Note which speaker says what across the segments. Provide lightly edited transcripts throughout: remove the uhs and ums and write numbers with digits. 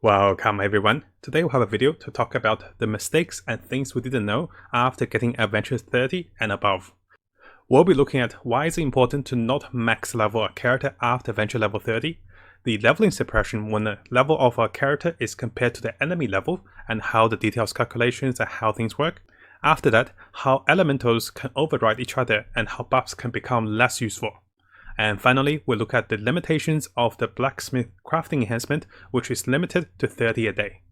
Speaker 1: Welcome everyone. Today we'll have a video to talk about the mistakes and things we didn't know after getting Adventure 30 and above. We'll be looking at why it's important to not max level a character after Adventure level 30, the leveling suppression when the level of a character is compared to the enemy level and how the details calculations and how things work. After that, how elementals can override each other and how buffs can become less useful. And finally, we'll look at the limitations of the Blacksmith crafting enhancement, which is limited to 30 a day.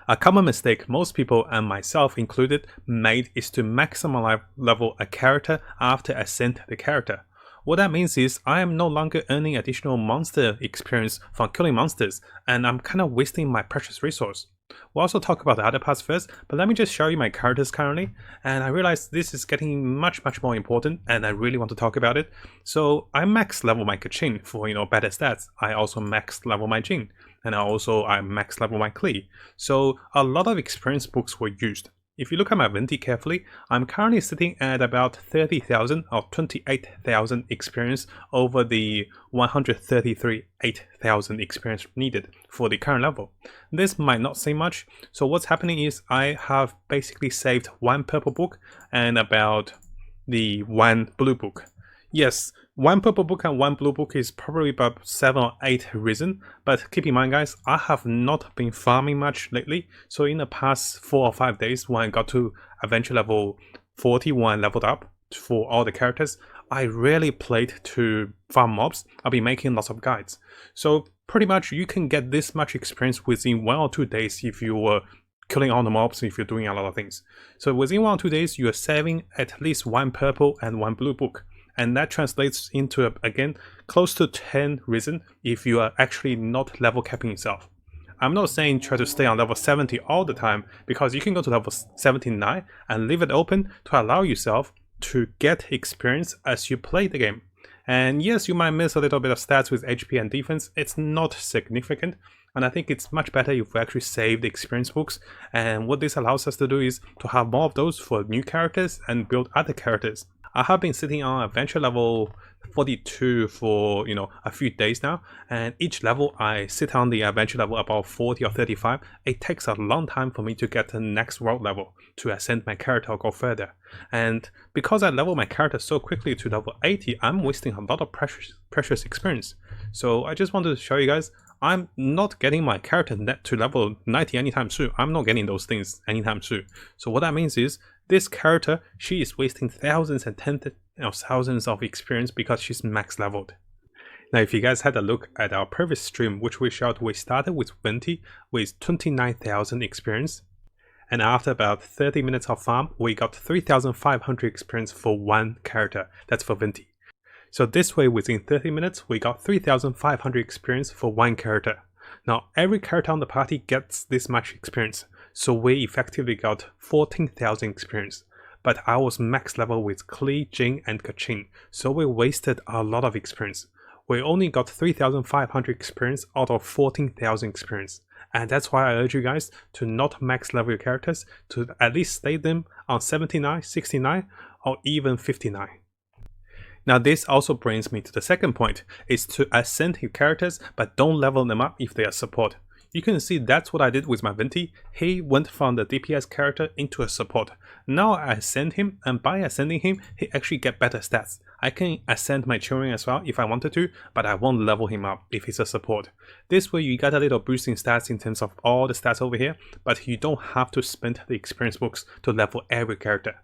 Speaker 1: A common mistake most people, and myself included, made is to maximum level a character after ascend the character. What that means is I am no longer earning additional monster experience from killing monsters, and I'm kind of wasting my precious resource. We'll also talk about the other parts first, but let me just show you my characters currently, and I realized this is getting much more important and I really want to talk about it. So I max level my Genshin for better stats. I also max level my Jin, and I max level my Klee. So a lot of experience books were used. If you look at my Venti carefully, I'm currently sitting at about 30,000 or 28,000 experience over the 133,800 experience needed for the current level. This might not seem much, so what's happening is I have basically saved one purple book and about the one blue book. Yes, one purple book and one blue book is probably about 7 or 8 reason, but keep in mind guys, I have not been farming much lately, so in the past 4 or 5 days when I got to adventure level 40 when I leveled up for all the characters, I rarely played to farm mobs. I'll be making lots of guides. So pretty much you can get this much experience within 1 or 2 days if you were killing all the mobs, if you're doing a lot of things. So within 1 or 2 days you are saving at least one purple and one blue book. And that translates into, again, close to 10 reason if you are actually not level capping yourself. I'm not saying try to stay on level 70 all the time, because you can go to level 79 and leave it open to allow yourself to get experience as you play the game. And yes, you might miss a little bit of stats with HP and defense. It's not significant, and I think it's much better if we actually save the experience books. And what this allows us to do is to have more of those for new characters and build other characters. I have been sitting on adventure level 42 for a few days now, and each level I sit on the adventure level about 40 or 35. It takes a long time for me to get to the next world level to ascend my character or go further. And because I level my character so quickly to level 80, I'm wasting a lot of precious experience. So I just wanted to show you guys, I'm not getting my character net to level 90 anytime soon. I'm not getting those things anytime soon. So what that means is this character, she is wasting thousands and tens of thousands of experience because she's max leveled. Now if you guys had a look at our previous stream, which we showed, we started with Venti with 29,000 experience. And after about 30 minutes of farm, we got 3,500 experience for one character. That's for Venti. So this way, within 30 minutes, we got 3,500 experience for one character. Now, every character on the party gets this much experience, so we effectively got 14,000 experience. But I was max level with Klee, Jin, and Genshin, so we wasted a lot of experience. We only got 3,500 experience out of 14,000 experience. And that's why I urge you guys to not max level your characters, to at least stay them on 79, 69, or even 59. Now this also brings me to the second point, is to ascend your characters but don't level them up if they are support. You can see that's what I did with my Venti. He went from the DPS character into a support. Now I ascend him, and by ascending him, he actually get better stats. I can ascend my children as well if I wanted to, but I won't level him up if he's a support. This way you got a little boost in stats in terms of all the stats over here, but you don't have to spend the experience books to level every character.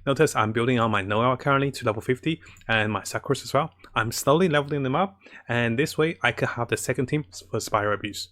Speaker 1: Notice I'm building on my Noel currently to level 50 and my Sakura's as well. I'm slowly leveling them up, and this way I can have the second team for Spire Abuse.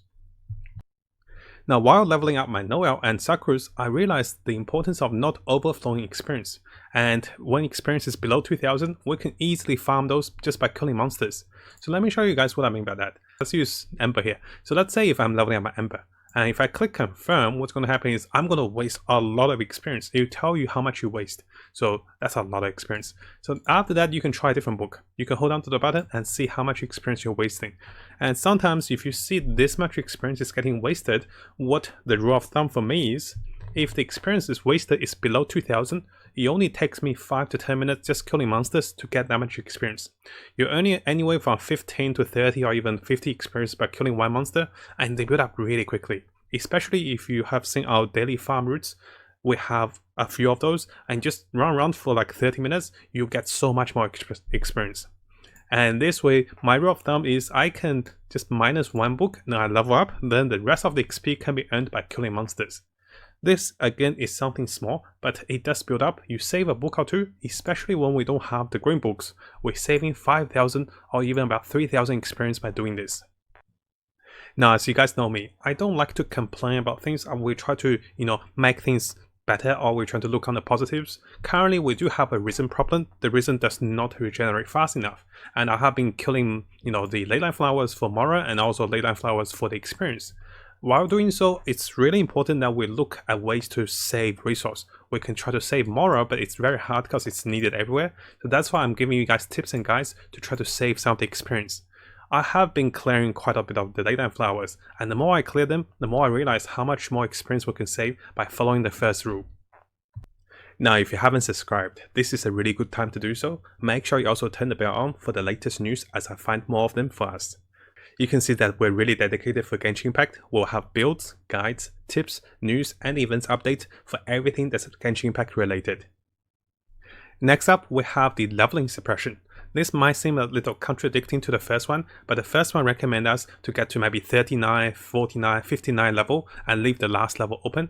Speaker 1: Now while leveling up my Noel and Sakura's, I realized the importance of not overflowing experience. And when experience is below 2000, we can easily farm those just by killing monsters. So let me show you guys what I mean by that. Let's use Ember here. So let's say if I'm leveling up my Ember, and if I click confirm, what's going to happen is I'm going to waste a lot of experience. It will tell you how much you waste. So that's a lot of experience. So after that, you can try a different book. You can hold on to the button and see how much experience you're wasting. And sometimes if you see this much experience is getting wasted, what the rule of thumb for me is, if the experience is wasted is below 2000, it only takes me 5 to 10 minutes just killing monsters to get that much experience. You're earning anywhere from 15 to 30 or even 50 experience by killing one monster, and they build up really quickly. especially if you have seen our daily farm routes. We have a few of those, and just run around for like 30 minutes, you get so much more experience. And this way, my rule of thumb is I can just minus one book, and I level up, then the rest of the XP can be earned by killing monsters. This again is something small, but it does build up. You save a book or two, especially when we don't have the green books. We're saving 5,000 or even about 3,000 experience by doing this. Now, as you guys know me, I don't like to complain about things. We try to, make things better, or we're trying to look on the positives. Currently, we do have a resin problem. The resin does not regenerate fast enough, and I have been killing, the leyline flowers for Mora and also leyline flowers for the experience. While doing so, it's really important that we look at ways to save resource. We can try to save Mora, but it's very hard because it's needed everywhere. So that's why I'm giving you guys tips and guides to try to save some of the experience. I have been clearing quite a bit of the leyline flowers, and the more I clear them, the more I realize how much more experience we can save by following the first rule. Now, if you haven't subscribed, this is a really good time to do so. Make sure you also turn the bell on for the latest news, as I find more of them for us. You can see that we're really dedicated for Genshin Impact. We'll have builds, guides, tips, news, and events updates for everything that's Genshin Impact related. Next up, we have the leveling suppression. This might seem a little contradicting to the first one, but the first one recommends us to get to maybe 39, 49, 59 level and leave the last level open.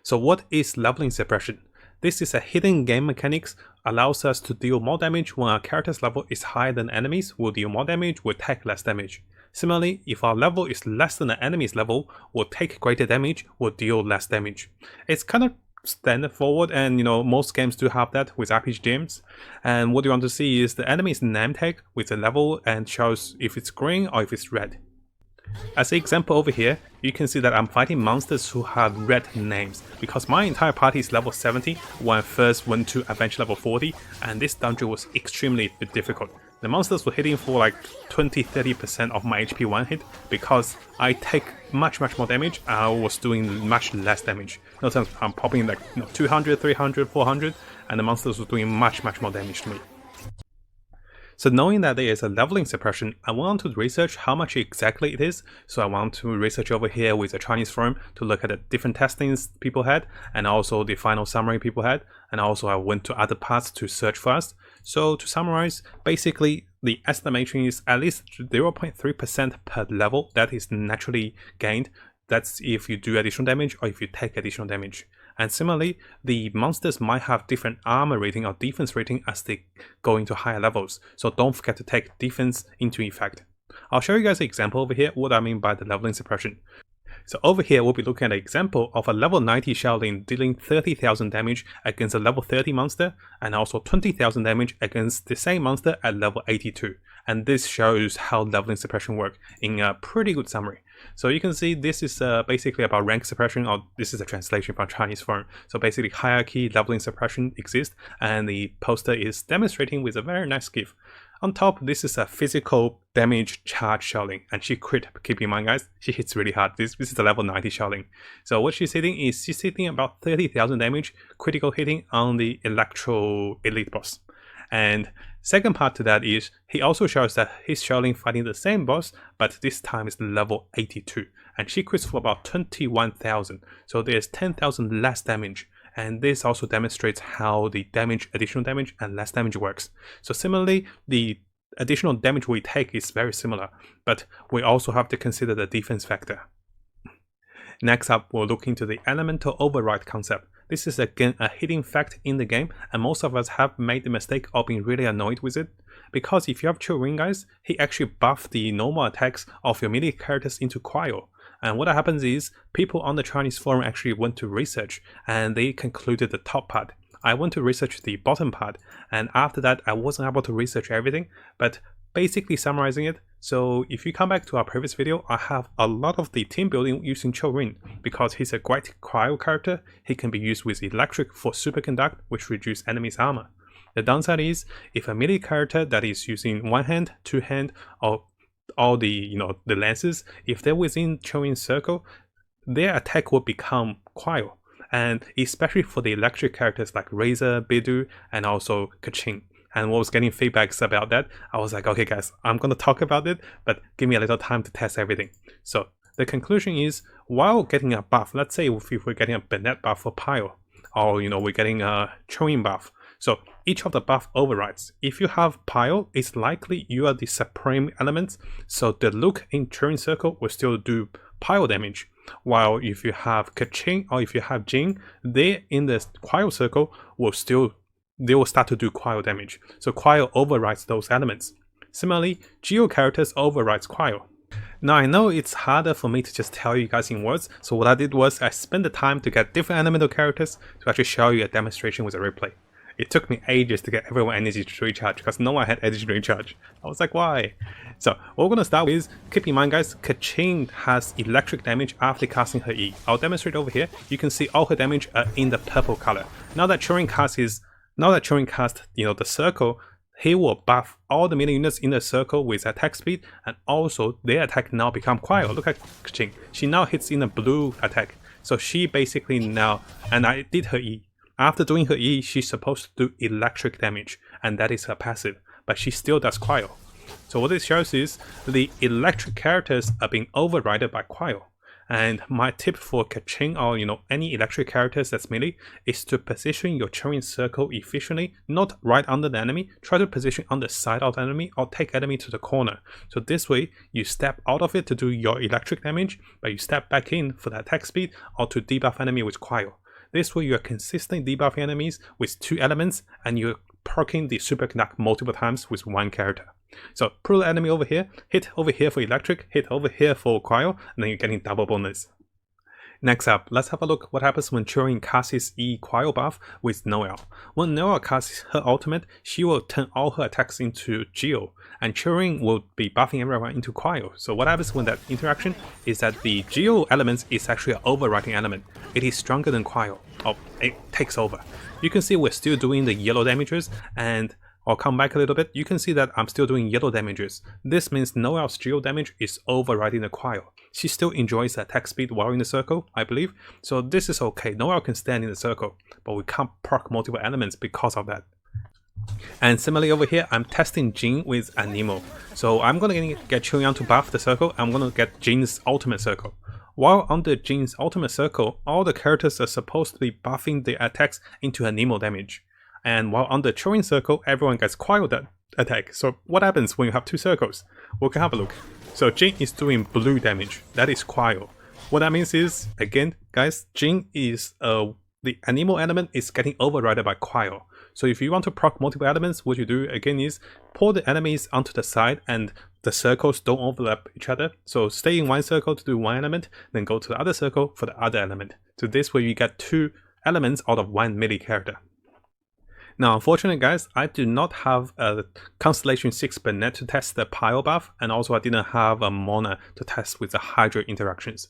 Speaker 1: So what is leveling suppression? This is a hidden game mechanics, allows us to deal more damage when our character's level is higher than enemies. We'll deal more damage, we'll take less damage. Similarly, if our level is less than the enemy's level, we'll take greater damage, we'll deal less damage. It's kind of standard forward, and most games do have that with RPG games. And what you want to see is the enemy's name tag with the level and shows if it's green or if it's red. As an example over here, you can see that I'm fighting monsters who have red names, because my entire party is level 70 when I first went to adventure level 40, and this dungeon was extremely difficult. The monsters were hitting for like 20-30% of my HP one hit, because I take much more damage, I was doing much less damage. Sometimes I'm popping like 200, 300, 400, and the monsters were doing much more damage to me. So knowing that there is a leveling suppression, I want to research how much exactly it is. So I want to research over here with a Chinese forum to look at the different testings people had, and also the final summary people had, and also I went to other parts to search first. So to summarize, basically the estimation is at least 0.3% per level that is naturally gained. That's if you do additional damage or if you take additional damage. And similarly, the monsters might have different armor rating or defense rating as they go into higher levels, so don't forget to take defense into effect. I'll show you guys an example over here what I mean by the leveling suppression. So over here we'll be looking at an example of a level 90 Shaolin dealing 30,000 damage against a level 30 monster, and also 20,000 damage against the same monster at level 82. And this shows how leveling suppression works in a pretty good summary. So you can see this is basically about rank suppression, or this is a translation from Chinese form. So basically hierarchy leveling suppression exists, and the poster is demonstrating with a very nice GIF. On top, this is a physical damage charge Shaolin, and she crit. Keep in mind guys, she hits really hard. This is a level 90 Shaolin. So what she's hitting is she's hitting about 30,000 damage critical hitting on the Electro Elite boss. And second part to that is he also shows that his Shaolin fighting the same boss, but this time is level 82, and she crits for about 21,000. So there's 10,000 less damage. And this also demonstrates how the additional damage and less damage works. So similarly, the additional damage we take is very similar, but we also have to consider the defense factor. Next up, we'll look into the elemental override concept. This is again a hidden fact in the game, and most of us have made the mistake of being really annoyed with it. Because if you have Ring guys, he actually buffed the normal attacks of your melee characters into cryo. And what happens is, people on the Chinese forum actually went to research, and they concluded the top part. I went to research the bottom part, and after that I wasn't able to research everything, but basically summarizing it. So if you come back to our previous video, I have a lot of the team building using Rin, because he's a great cryo character. He can be used with electric for superconduct, which reduces enemies' armor. The downside is, if a melee character that is using one hand, two hand, or all the the lances, if they're within Chorin's circle, their attack will become cryo. And especially for the electric characters like Razor, Bidu, and also Kachin. And what was getting feedbacks about that, I was like, okay guys, I'm gonna talk about it, but give me a little time to test everything. So The conclusion is, while getting a buff, let's say if we're getting a Bennett buff for Pile, or we're getting a Chewing buff, so each of the buff overrides. If you have Pile, it's likely you are the supreme element, so the Luke in Chewing Circle will still do Pile damage. While if you have Kaching or if you have Jing, they in the Quile Circle will start to do Quile damage. So Quile overrides those elements. Similarly, Geo characters overrides Quile. Now I know it's harder for me to just tell you guys in words, so what I did was I spent the time to get different elemental characters to actually show you a demonstration with a replay. It took me ages to get everyone energy to recharge because no one had energy to recharge. I was like, why? So what we're going to start with, keep in mind guys, Kaching has electric damage after casting her E. I'll demonstrate over here. You can see all her damage are in the purple color. Now that Turing cast the circle, he will buff all the melee units in the circle with attack speed, and also their attack now become Quile. Look at Kaching. She now hits in a blue attack. So she basically now, and I did her E. After doing her E, she's supposed to do electric damage, and that is her passive, but she still does Quile. So what this shows is the electric characters are being overridden by Quile. And my tip for Kaching or any electric characters that's melee is to position your Chewing Circle efficiently, not right under the enemy. Try to position on the side of the enemy or take enemy to the corner. So this way you step out of it to do your electric damage, but you step back in for the attack speed or to debuff enemy with Quile. This way you are consistently debuffing enemies with 2 elements and you're perking the superconduct multiple times with 1 character. So pull the enemy over here, hit over here for electric, hit over here for Quile, and then you're getting double bonus. Next up, let's have a look what happens when Turing casts E Quile buff with Noelle. When Noelle casts her ultimate, she will turn all her attacks into Geo, and Turing will be buffing everyone into Quile. So what happens when that interaction is that the Geo element is actually an overriding element. It is stronger than Quile, or it takes over. You can see we're still doing the yellow damages, and I'll come back a little bit. You can see that I'm still doing yellow damages. This means Noelle's Geo damage is overriding the Quile. She still enjoys the attack speed while in the circle, I believe. So this is okay. Noelle can stand in the circle, but we can't proc multiple elements because of that. And similarly over here, I'm testing Jing with Anemo. So I'm going to get Chuyan to buff the circle. I'm going to get Jing's ultimate circle. While under Jing's ultimate circle, all the characters are supposed to be buffing their attacks into Anemo damage. And while on the Chewing Circle, everyone gets Quile attack. So what happens when you have 2 circles? We can have a look. So Jing is doing blue damage. That is Quile. What that means is, again, guys, Jing is the Anemo element is getting overridden by Quile. So if you want to proc multiple elements, what you do again is pull the enemies onto the side and the circles don't overlap each other. So stay in one circle to do one element, then go to the other circle for the other element. So this way you get 2 elements out of 1 melee character. Now, unfortunately, guys, I do not have a Constellation 6 Bennett to test the Pile buff, and also I didn't have a Mona to test with the Hydro interactions.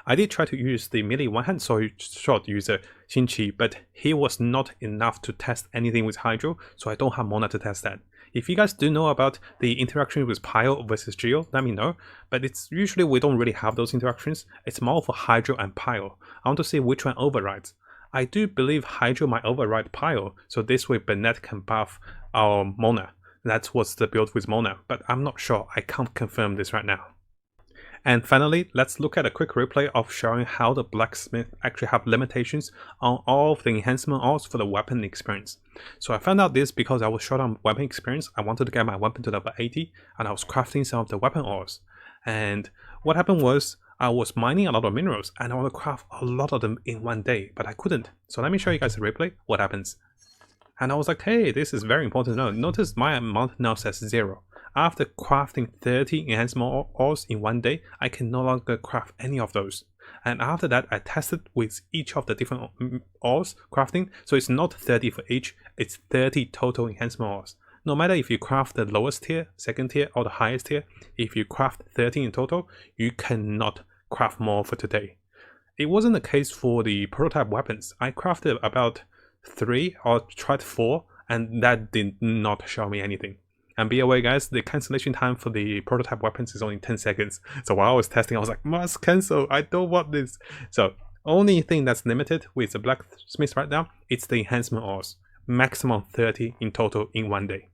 Speaker 1: I did try to use the melee one-hand shot user Xinqi, but he was not enough to test anything with Hydro, so I don't have Mona to test that. If you guys do know about the interaction with Pile versus Geo, let me know, but it's usually we don't really have those interactions. It's more for Hydro and Pile. I want to see which one overrides. I do believe Hydro might override Pile, so this way Bennett can buff our Mona. That's what's the build with Mona, but I'm not sure. I can't confirm this right now. And finally, let's look at a quick replay of showing how the Blacksmith actually have limitations on all of the enhancement ores for the weapon experience. So I found out this because I was short on weapon experience. I wanted to get my weapon to level 80, and I was crafting some of the weapon ores. And what happened was, I was mining a lot of minerals and I want to craft a lot of them in one day, but I couldn't. So let me show you guys a replay, what happens. And I was like, hey, this is very important to know. Notice my amount now says 0. After crafting 30 enhancement ores in one day, I can no longer craft any of those. And after that, I tested with each of the different ores crafting. So it's not 30 for each, it's 30 total enhancement ores. No matter if you craft the lowest tier, second tier, or the highest tier, if you craft 30 in total, you cannot craft more for today. It wasn't the case for the prototype weapons. I crafted about 3 or tried 4, and that did not show me anything. And be aware guys, the cancellation time for the prototype weapons is only 10 seconds. So while I was testing, I was like, must cancel, I don't want this. So only thing that's limited with the Blacksmith right now, it's the enhancement ores. Maximum 30 in total in one day.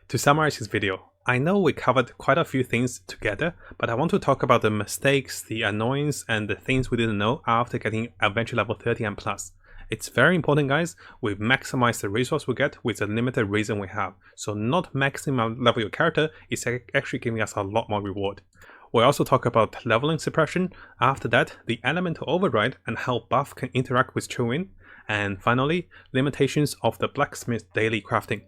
Speaker 1: To summarize this video, I know we covered quite a few things together, but I want to talk about the mistakes, the annoyance, and the things we didn't know after getting adventure level 30 and plus. It's very important, guys, we maximize the resource we get with the limited reason we have, so not maximum level your character is actually giving us a lot more reward. We'll also talk about leveling suppression, after that the elemental override and how buff can interact with Exp In, and finally, limitations of the Blacksmith daily crafting.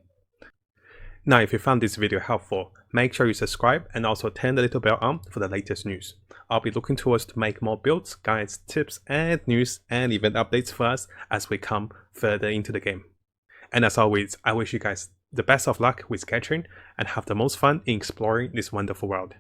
Speaker 1: Now if you found this video helpful, make sure you subscribe and also turn the little bell on for the latest news. I'll be looking towards to make more builds, guides, tips and news and event updates for us as we come further into the game. And as always, I wish you guys the best of luck with Genshin and have the most fun in exploring this wonderful world.